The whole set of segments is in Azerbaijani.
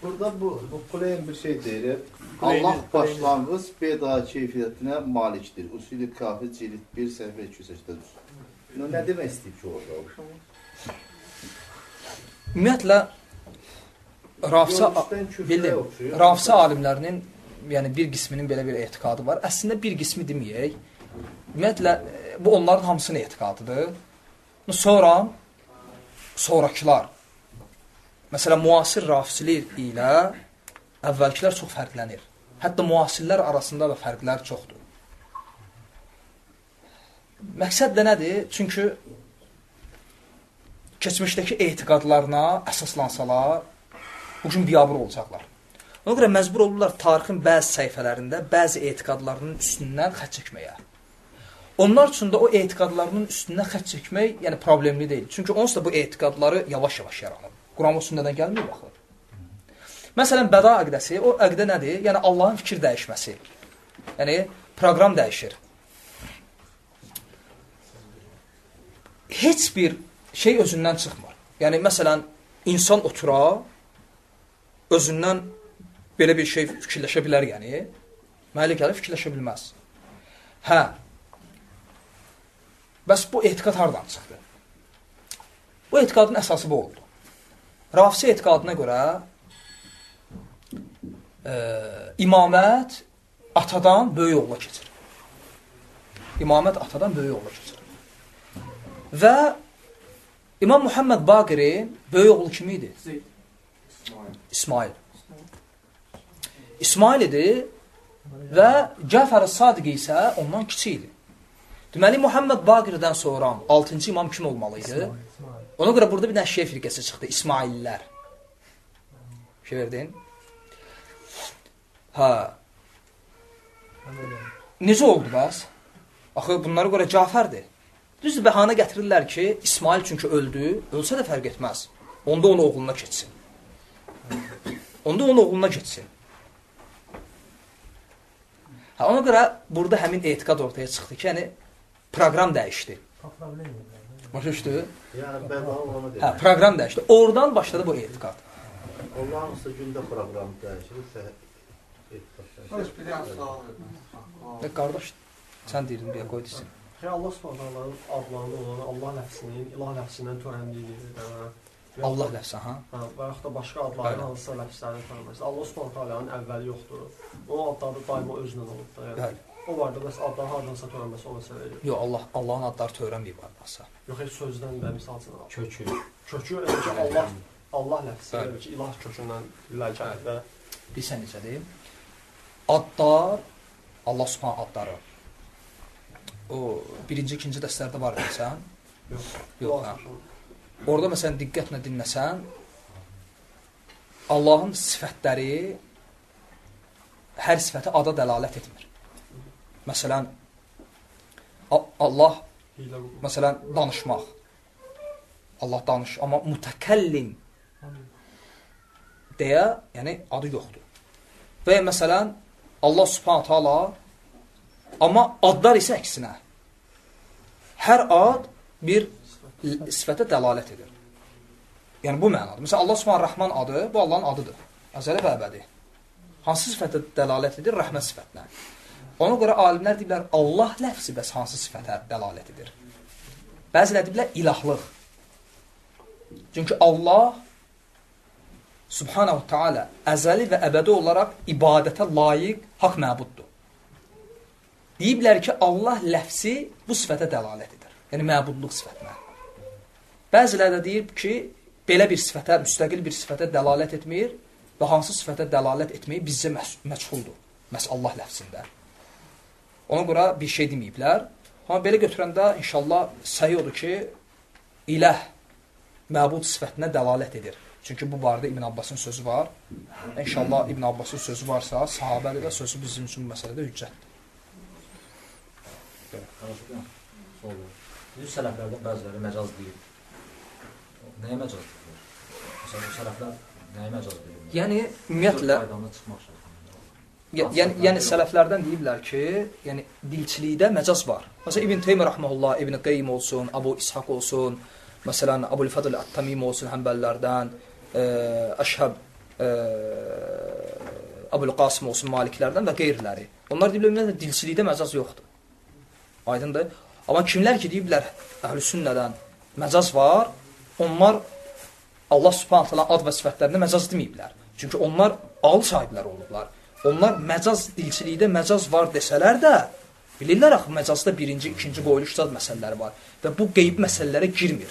Burada bu Kuleyn bir şey deyir. Allah başlanğıc beda keyfiyyətinə malikdir. Usul-i Kafi cilt 1 səhifə 289. Nə demək istəyib ki orada? Ümumiyyətlə Rafisi alimlərinin yəni bir qisminin belə bir etiqadı var. Əslində bir qismi deməyək. Ümumiyyətlə bu onların hamısının etiqadıdır. Sonrakılar məsələn müasir rafisilər ilə əvvəlkilər çox fərqlənir. Hətta müasirlər arasında da fərqlər çoxdur. Məqsəd də nədir? Çünki keçmişdəki etiqadlarına əsaslansalar bugün biabır olacaqlar. Ona görə məcbur olurlar tarixin bəzi səhifələrində bəzi etiqadlarının üstündən xətt çəkməyə. Onlar üçün də o etiqadlarının üstündən xətt çəkmək yəni problemli deyil. Çünki onsuz da bu etiqadları yavaş-yavaş yaranır. Quran-ı sünnədən gəlmir baxır. Məsələn, bəda əqdəsi, o əqdə nədir? Yəni Allahın fikir dəyişməsi. Yəni proqram dəyişir. Heç bir şey özündən çıxmır. Yəni məsələn, insan otura özündən belə bir şey fikirləşə bilər, yəni. Mənə gəlir fikirləşə bilməz. Hə. Bəs bu etiqad hardan çıxdı? Bu etiqadın əsası bu oldu. Rafisi etiqadına görə imamət atadan böyük oğula keçir. İmamət atadan böyük oğula keçir. Və İmam Muhammed Baqirin böyük oğlu kim idi? İsmail. İsmail idi və Cəfər-i Sadiq isə ondan kiçik idi. Deməli, Muhammed Baqirdən sonra 6-cı imam kim olmalıydı? Ona görə burada bir dənə şey firqəsi çıxdı, İsmaillər. Şey verdin? Hə. Necə oldu bəs? Axı, bunlara görə Cəfərdir. Düzdür, bəhanə gətirirlər ki, İsmail çünki öldü, ölsə də fərq etməz. Onda onun oğluna keçsin. Onda onun oğluna keçsin. Hə, ona görə burada həmin etiqad ortaya çıxdı ki, yəni proqram dəyişdi. Başa düşdü? Yəni bəda olana deyil. Hə, proqram dəyişdi. Oradan başladı bu etiqad. Olağanüstü gündə proqram dəyişir, etiqad. Qardaş, sən deyirdin, bir qoy desin. Allah Subhanahu adlarında olan Allah ləfsinin, ilah ləfsindən törəndiyini, Allah ləfsi, ha? Və yaxud da başqa adların hansısa ləfslərini törənməsi. Allah Subhanahu əvvəli yoxdur. O adları daima özünə olubdur. Yəni. O vardı, bəs adların hardansa törənməsi ona səbəb edir. Yox, Allahın adları törənməyib adlarsa. Yox, heç sözdən də misal üçün. Kökü. Kökü, Allah ləfsi, ilah kökündən gəlir və bilsən necədir? Adlar, Allah Subhanahu adları. O, birinci, ikinci dərslərdə var bilsən? Yox, hə. Orada məsələn diqqətlə dinləsən, Allahın sifətləri hər sifətə ada dəlalət etmir. Məsələn, Allah, məsələn, danışmaq. Allah danış, amma mütəkəllim deyə, yəni adı yoxdur. Və məsələn, Allah Subhanahu taala, amma adlar isə əksinə. Hər ad bir sifətə dəlalət edir. Yəni bu mənada. Məsələn, Allah Subhanahu Rəhman adı, bu Allahın adıdır. Əzəli və əbədi. Hansı sifətə dəlalət edir? Rəhmət sifətinə. Ona görə alimlər deyirlər, Allah ləfsi bəs hansı sifətə dəlalət edir? Bəziləri deyirlər, ilahlıq. Çünki Allah Subhanahu Teala əzəli və əbədi olaraq ibadətə layiq haqq məbuddur. Deyiblər ki, Allah ləfsi bu sifətə dəlalət edir. Yəni, məbudluq sifətinə. Bəziləri də deyib ki, belə bir sifətə, müstəqil bir sifətə dəlalət etmir və hansı sifətə dəlalət etməyi bizcə məchuldur. Məhz Allah ləfsində. Ona görə bir şey deməyiblər. Amma belə götürəndə inşallah səhih odur ki, iləh məbud sifətinə dəlalət edir. Çünki bu barədə İbn Abbasın sözü var. İnşallah İbn Abbasın sözü varsa, sahabəli də sözü bizim üçün bu məsələdə hüccətdir. Düz sələflərdən bəziləri məcaz deyir. Nəyə məcaz deyir? Məsələn, bu sələflər nəyə məcaz deyir? Yəni, ümumiyyətlə, yəni sələflərdən deyiblər ki, yəni dilçilikdə məcaz var. Məsələn, İbn Teymiyyə rəhməhullah, İbn Qeym olsun, Abu İshaq olsun, məsələn, Abul-Fadl Ət-Tamim olsun, Həmbəlilərdən, Əşhəb Əbul-Qasım olsun, Maliklərdən və qeyriləri. Onlar deyiblər, dilçilikdə məcaz yoxdur. Aydındır. Amma kimlər ki, deyiblər, Əhlüsünnədən məcaz var, onlar Allah Subhanahu taala ad və sifətlərində məcaz deməyiblər. Çünki onlar ağıl sahibləri olublar. Onlar məcaz dilçilikdə məcaz var desələr də, bilirlər axı məcazda birinci, ikinci qoyuluş zad məsələləri var və bu qeybi məsələlərə girmir.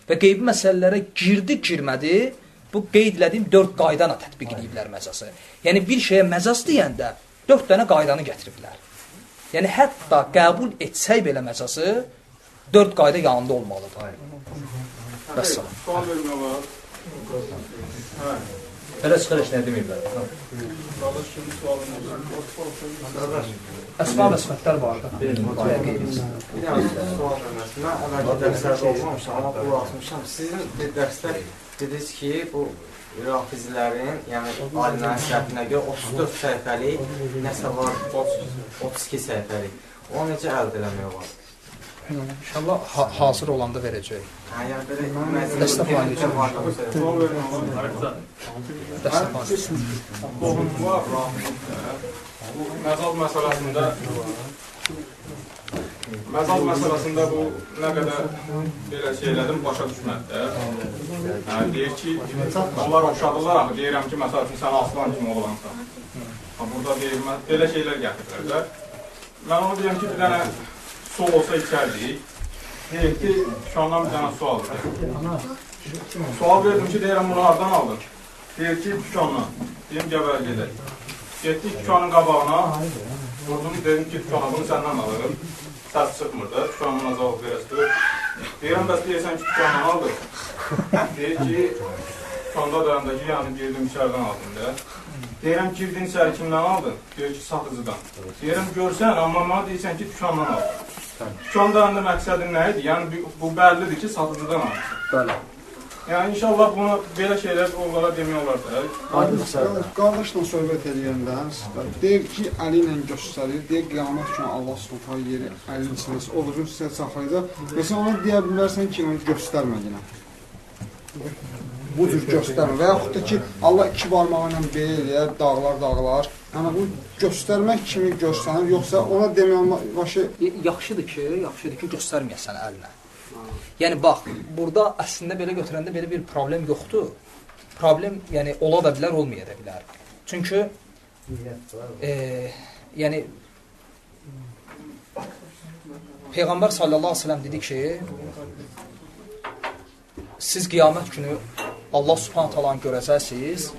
Və qeybi məsələlərə girdi, girmədi, bu qeydlədiyim 4 qaydana tətbiq ediblər məcazı. Yəni bir şeyə məcaz deyəndə 4 dənə qaydanı gətiriblər. Yəni hətta qəbul etsək belə məcazı 4 qayda yanında olmalıdır. Vəssalam. Sual vermək var. Elə çıxır heç nə deməyiblər. Qardaş kimi sualını Əsma və sifətlər var da. Bir dənə sual verməsin. Mən əvvəlki dərslərdə olmamışam, amma bu atmışam. Sizin dərsdə dediniz ki, bu rafizlərin, yəni alimlərin səhəfinə görə 34 səhifəlik nəsə var, 32 səhifəlik. O necə əldə eləmək olar? İnşallah hazır olanda verəcək. Yəni belə məzəndə var. sual vermək var. Qohum var, bu məzal məsələsində bu nə qədər belə şeylədim, başa düşməkdir. Deyir ki, onlar oxşadırlar, axı deyirəm ki, məsəl üçün sən aslan kimi olansan. Burada deyir, belə şeylər gətirirlər. Mən onu deyirəm ki, bir dənə su olsa içərdik. Deyir ki, şu andan bir dənə su alır. Sual verdim ki, deyirəm, bunu hardan aldın? Deyir ki, dükkandan. Deyim, gəbər gedək. Getdik dükkanın qabağına, vurdum, dedim ki, dükkana bunu səndən alırım. Səs çıxmırdı, dükkanına cavab verəsdir. Deyirəm, bəs deyirsən ki, dükkandan aldın. Deyir ki, dükkanda dayandakı, yəni girdim içərdən aldım da. Deyirəm, girdin içəri kimdən aldın? Deyir ki, satıcıdan. Deyirəm, görsən, amma mənə deyirsən ki, dükkandan aldın. Dükkan dayanda məqsədin nə idi? Yəni, bu bəllidir ki, satıcıdan almışsın. Bəli. Yəni, inşallah bunu belə şeylər onlara demək olar da. Qardaşla söhbət edəndə deyir ki, əli ilə göstərir, deyir qiyamət günü Allah Subhanahu yeri əlinin içində olduğunu sizə saxlayacaq. Məsələn, ona deyə bilərsən ki, onu göstərmə yenə. Bu cür göstərmə. Və yaxud da ki, Allah 2 barmağı ilə belə eləyər, dağlar. Yəni, bu göstərmək kimi göstərir, yoxsa ona demək başı... Yaxşıdır ki, göstərməyəsən əlinə. Yəni, bax, burada əslində belə götürəndə belə bir problem yoxdur. Problem, yəni, ola da bilər, olmaya da bilər. Çünki, yəni, Peyğəmbər sallallahu aleyhi ve sellem dedi ki, siz qiyamət günü Allah subhanahu talanı görəcəksiniz,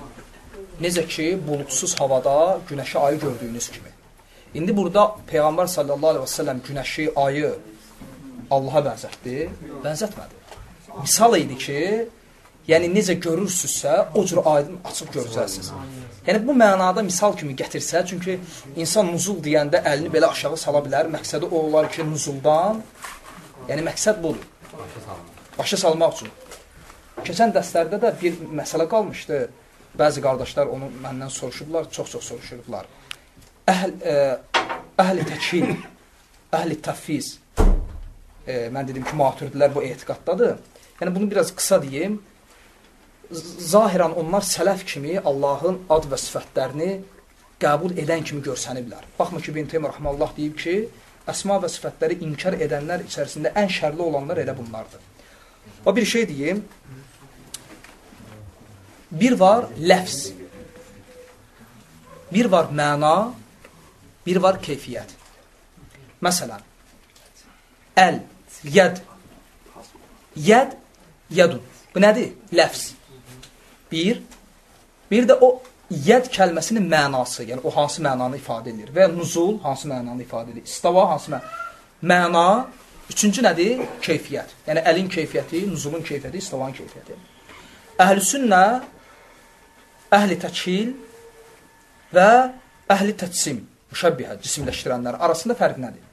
necə ki, bulutsuz havada günəşi, ayı gördüyünüz kimi. İndi burada Peyğəmbər sallallahu aleyhi ve sellem günəşi, ayı Allaha bənzətdi, bənzətmədi. Misal idi ki, yəni necə görürsünüzsə, o cür aydın açıq görəcəksiniz. Yəni bu mənada misal kimi gətirsə, çünki insan nuzul deyəndə əlini belə aşağı sala bilər, məqsədi o olar ki, nuzuldan, yəni məqsəd budur. Başa salmaq üçün. Keçən dərslərdə də bir məsələ qalmışdı. Bəzi qardaşlar onu məndən soruşublar, çox-çox soruşublar. Əhl-i təkil, əhl-i təfiz. Mən dedim ki, maturidilər bu etiqaddadır. Yəni, bunu biraz qısa deyim. Zahirən onlar sələf kimi Allahın ad və sifətlərini qəbul edən kimi görsəniblər. Baxma ki, İbn Teymiyyə rəhməhullah deyib ki, əsma və sifətləri inkar edənlər içərisində ən şərli olanlar elə bunlardır. O bir şey deyim. Bir var ləfz, bir var məna, bir var keyfiyyət. Məsələn, əl, yəd, yədun. Bu nədir? Ləfz. Bir də o yəd kəlməsinin mənası, yəni o hansı mənanı ifadə edir və nuzul hansı mənanı ifadə edir, istava hansı məna, üçüncü nədir? Keyfiyyət. Yəni əlin keyfiyyəti, nuzulun keyfiyyəti, istavanın keyfiyyəti. Əhl-i sünnə, əhl-i təkil və əhl-i təcsim, müşəbbihə, cisimləşdirənlər arasında fərq nədir?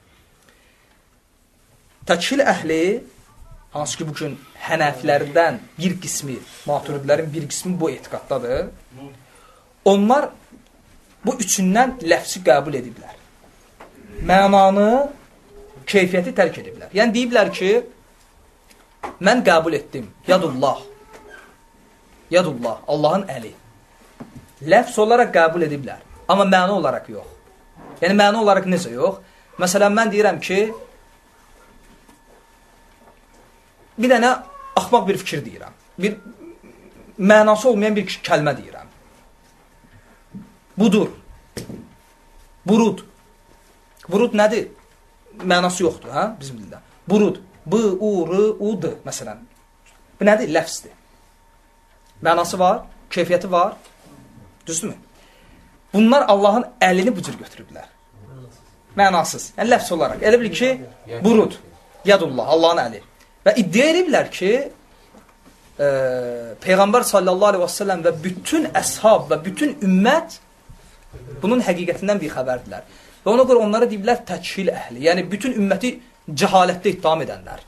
Təkil əhli, hansı ki, bugün hənəflərdən bir qismi, maturidlərin bir qismi bu etiqaddadır. Onlar bu üçündən ləfsi qəbul ediblər. Mənanı, keyfiyyəti tərk ediblər. Yəni, deyiblər ki, mən qəbul etdim, yadullah, Allahın əli. Ləfz olaraq qəbul ediblər. Amma məna olaraq yox. Yəni, məna olaraq necə yox? Məsələn, mən deyirəm ki, bir dənə axmaq bir fikir deyirəm. Bir mənası olmayan bir kəlmə deyirəm. Budur. Burud. Burud nədir? Mənası yoxdur, hə? Bizim dildə. Burud. B-u-r-u-d, məsələn. Bu nədir? Ləfzdir. Mənası var, keyfiyyəti var. Düzdürmü? Bunlar Allahın əlini bu cür götürüblər. Mənasız. Yəni, ləfz olaraq. Elə bil ki, burud. Yadullah, Allahın əli. Və iddia ediblər ki, Peyğəmbər sallallahu aleyhi və səlləm və bütün əshab və bütün ümmət bunun həqiqətindən bir xəbərdilər. Və ona görə onlara deyiblər təchil əhli. Yəni, bütün ümməti cəhalətdə ittiham edənlər.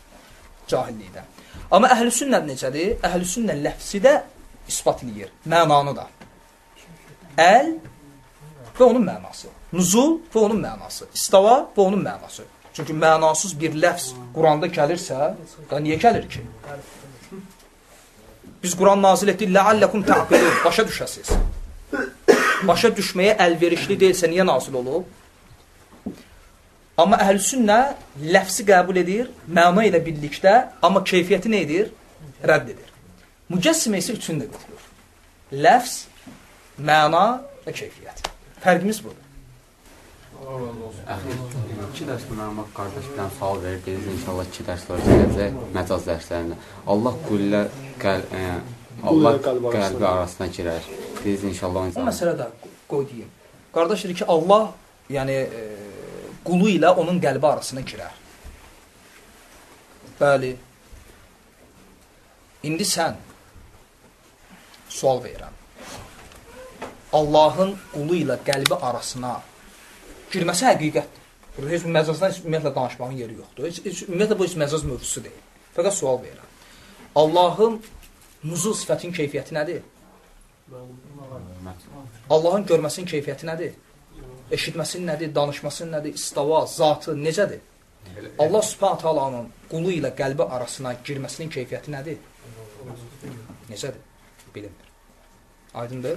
Cahillikdə. Amma əhl-i sünnət necədir? Əhl-i sünnət ləfsi də ispat edir. Mənanı da. Əl və onun mənası. Nuzul və onun mənası. İstava və onun mənası. Çünki mənasız bir ləfz Quranda gəlirsə, niyə gəlir ki? Biz Quran nazil etdik, ləalləkum təqbilun, başa düşəsiz. Başa düşməyə əlverişli deyilsə, niyə nazil olub? Amma əhl-i sünnə ləfsi qəbul edir, məna ilə birlikdə, amma keyfiyyəti nə edir? Rədd edir. Mücəssimə isə üçünü də götürür. Ləfs, məna və keyfiyyət. Fərqimiz budur. Əxir, 2 dərs mənim qardaş bir dənə sual verir, dediniz inşallah 2 dərs sonra gələcək məcaz dərslərində. Allah qullə qəlbi arasına girər. Dediniz inşallah o Bu məsələ də qoy deyim. Qardaş deyir ki, Allah yəni qulu ilə onun qəlbi arasına girər. Bəli. İndi sən sual verirəm. Allahın qulu ilə qəlbi arasına girməsi həqiqətdir. Burada heç məcazdan ümumiyyətlə danışmağın yeri yoxdur. Ümumiyyətlə bu heç məcaz mövzusu deyil. Fəqət sual verirəm. Allahın nuzul sifətinin keyfiyyəti nədir? Allahın görməsinin keyfiyyəti nədir? Eşitməsinin nədir? Danışmasının nədir? İstava, zatı necədir? Allah subhanahu ta'alanın qulu ilə qəlbi arasına girməsinin keyfiyyəti nədir? Necədir? Bilinmir. Aydındır?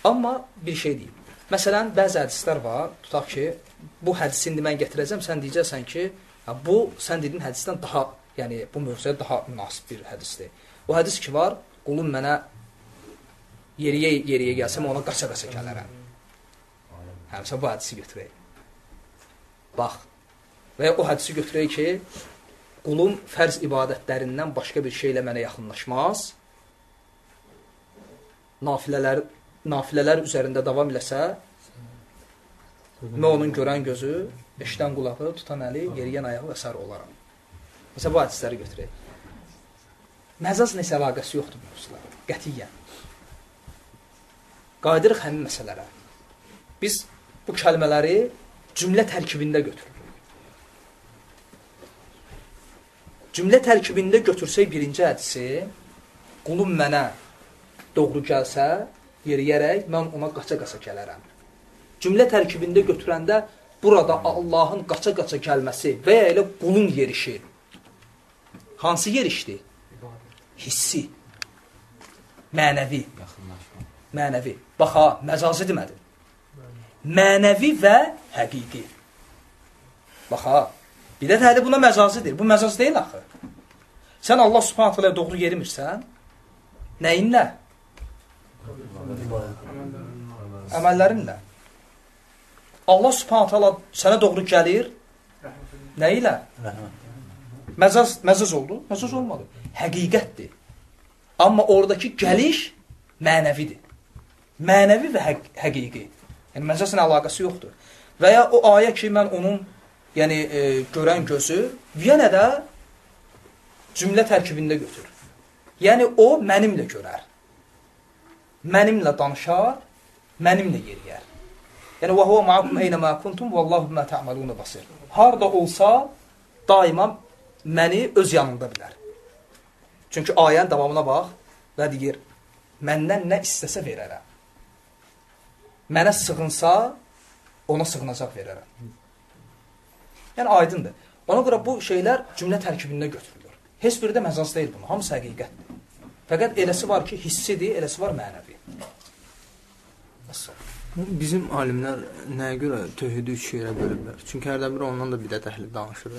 Amma bir şey deyim. Məsələn, bəzi hədislər var, tutaq ki, bu hədisi indi mən gətirəcəm, sən deyəcəksən ki, bu, sən dediyin hədisdən daha, yəni bu mövzuya daha münasib bir hədisdir. O hədis ki var, qulum mənə yeriyə gəlsəm, ona qaça-qaça gələrəm. Həmsə bu hədisi götürək. Bax, və o hədisi götürək ki, qulum fərz ibadətlərindən başqa bir şeylə mənə yaxınlaşmaz, nafilələr üzərində davam eləsə, mən onun görən gözü, eşidən qulağı, tutan əli, yeriyən ayağı və s. olaram. Məsələn, bu hədisləri götürək. Məcaz nəsə əlaqəsi yoxdur bu mövzulara, qətiyyən. Qayıdırıq həmin məsələlərə. Biz bu kəlmələri cümlə tərkibində götürürük. Cümlə tərkibində götürsək birinci hədisi, qulum mənə doğru gəlsə, yeriyərək, mən ona qaça-qaça gələrəm. Cümlə tərkibində götürəndə burada Allahın qaça-qaça gəlməsi və ya elə qulun yerişi. Hansı yerişdir? Hissi. Mənəvi. Mənəvi. Bax ha, məcazi demədim. Mənəvi və həqiqi. Bax ha, bir də təli buna məcazidir. Bu məcaz deyil axı. Sən Allah subhanahu ta'ala doğru yerimirsən, nəyinlə? Əməllərinlə. Allah subhanahu ta'ala sənə doğru gəlir. Nə ilə? Məcaz oldu? Məcaz olmadı. Həqiqətdir. Amma oradakı gəliş mənəvidir. Mənəvi və həqiqi. Yəni, məcazla əlaqəsi yoxdur. Və ya o ayə ki, mən onun görən gözü, yenə də cümlə tərkibində götür. Yəni, o mənimlə görər. Mənimlə danışar, mənimlə yeriyər. Yəni, وَهُوَ مَعَكُمْ اَيْنَمَا كُنْتُمْ وَاللّٰهُ بِمَا تَعْمَلُونَ بَصِرٌ. Harada olsa, daima məni öz yanında bilər. Çünki ayənin davamına bax və deyir, məndən nə istəsə verərəm. Mənə sığınsa, ona sığınacaq verərəm. Yəni, aydındır. Ona görə bu şeylər cümlə tərkibində götürülür. Heç biri də məcaz deyil bunu, hamısı həqiqətdir. Fəqət eləsi var ki, hissidir, eləsi var mənəvi. Vəssalam. Bizim alimlər nəyə görə tövhidi 3 yerə bölüblər? Çünki hərdən bir ondan da bidət əhli danışır.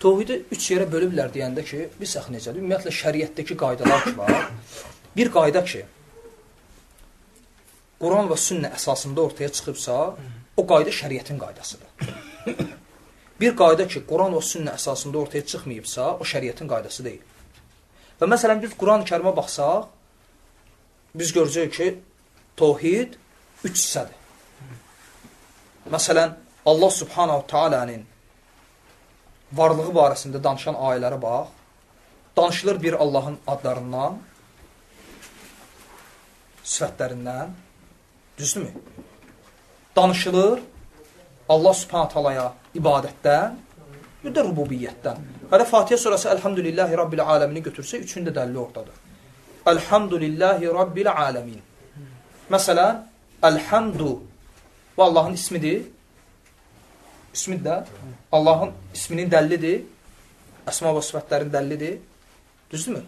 Tövhidi 3 yerə bölüblər deyəndə ki, biz axı necədir? Ümumiyyətlə şəriətdəki qaydalar ki var. Bir qayda ki, Quran və sünnə əsasında ortaya çıxıbsa, o qayda şəriətin qaydasıdır. Bir qayda ki, Quran və sünnə əsasında ortaya çıxmayıbsa, o şəriətin qaydası deyil. Və məsələn, biz Quran-ı Kərimə baxsaq, biz görəcəyik ki, tövhid 3 hissədir. Məsələn, Allah Subhanahu Taala'nın varlığı barəsində danışan ayələrə bax. Danışılır bir Allahın adlarından, sifətlərindən, düzdürmü? Danışılır Allah Subhanahu Taala'ya ibadətdən, bir də rububiyyətdən. Hələ Fatihə surəsi Elhamdülillahi Rabbil aləmini götürsə, üçün də dəlili oradadır. Elhamdülillahi Rabbil aləmin. Məsələn, Elhamdu bu Allahın ismidir. İsmidir də. Allahın isminin dəllidir. Əsma və sifətlərin dəllidir. Düzdürmü?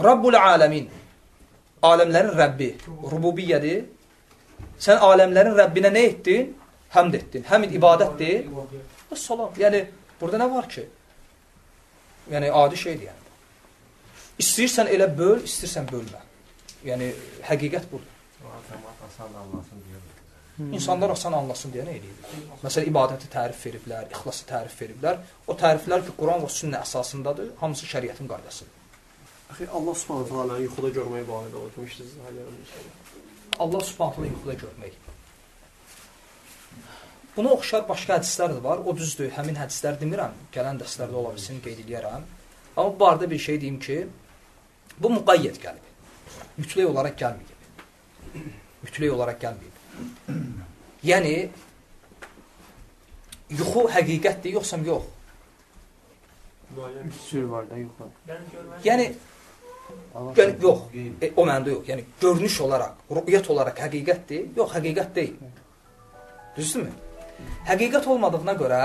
Rabbul aləmin. Aləmlərin Rəbbi. Rububiyyədir. Sən aləmlərin Rəbbinə nə etdin? Həmd etdin. Həmd ibadətdir. Salam. Yəni, burada nə var ki? Yəni, adi şeydir. Yəni. İstəyirsən elə böl, istəyirsən bölmə. Yəni, həqiqət budur. İnsanlar asan anlasın deyə nə edir? Məsələn, ibadəti tərif veriblər, ixlası tərif veriblər. O təriflər ki, Quran və sünnə əsasındadır, hamısı şəriətin qaydasıdır. Axı, Allah Subhanahu Taala yuxuda görmək barədə o demişdiniz. Allah Subhanahu Taala yuxuda görmək. Buna oxşar başqa hədislər də var. O düzdür, həmin hədislər demirəm. Gələn dərslərdə ola bilsin, qeyd edərəm. Amma bu barədə bir şey deyim ki, bu müqayyət gəlib. Mütləq olaraq gəlməyib. Mütləq olaraq gəlməyib. Yəni, yuxu həqiqətdir, yoxsam yox. Sür var da, yox. Yəni, yox, o məndə yox. Yəni, görünüş olaraq, rüyyət olaraq həqiqətdir, yox, həqiqət deyil. Düzdürmü? Həqiqət olmadığına görə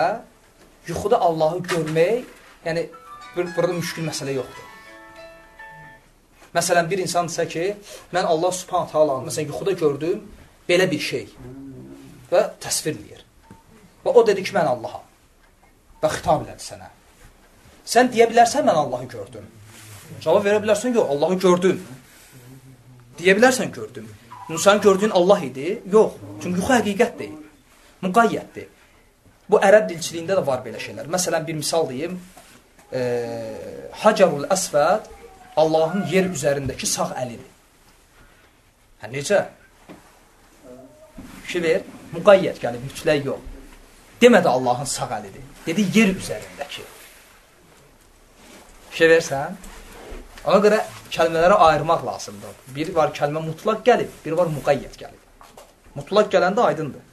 yuxuda Allahı görmək, yəni, burada müşkül məsələ yoxdur. Məsələn, bir insan desə ki, mən Allah Subhanahu Taala'nı məsələn yuxuda gördüm, belə bir şey və təsvir edir. Və o dedi ki, mən Allaham və xitab elədi sənə. Sən deyə bilərsən, mən Allahı gördüm. Cavab verə bilərsən, yox, Allahı gördüm. Deyə bilərsən, gördüm. Sən gördüyün Allah idi? Yox, çünki yuxu həqiqət deyil. Müqayyətdir. Bu ərəb dilçiliyində də var belə şeylər. Məsələn, bir misal deyim. Hacarul əsvəd Allahın yer üzərindəki sağ əlidir. Hə, necə? Fikir ver, müqayyət gəlib, mütləq yox. Demədi Allahın sağ əlidir. Dedi, yer üzərindəki. Fikir versən? Ona görə kəlmələri ayırmaq lazımdır. Biri var kəlmə mutlaq gəlib, biri var müqayyət gəlib. Mutlaq gələndə aydındır.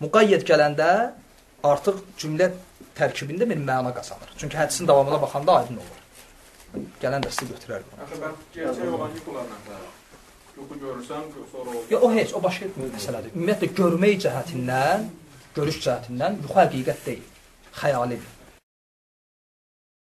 Müqayyət gələndə artıq cümlə tərkibində bir məna qazanır. Çünki hədisin davamına baxanda aydın olur. Gələn də sizi götürərdim. Axı, mən gerçək olan yuxularla yuxu görürsən, sonra olur. O heç, o başqa bir məsələdir. Ümumiyyətlə, görmək cəhətindən, görüş cəhətindən yuxu həqiqət deyil, xəyalidir.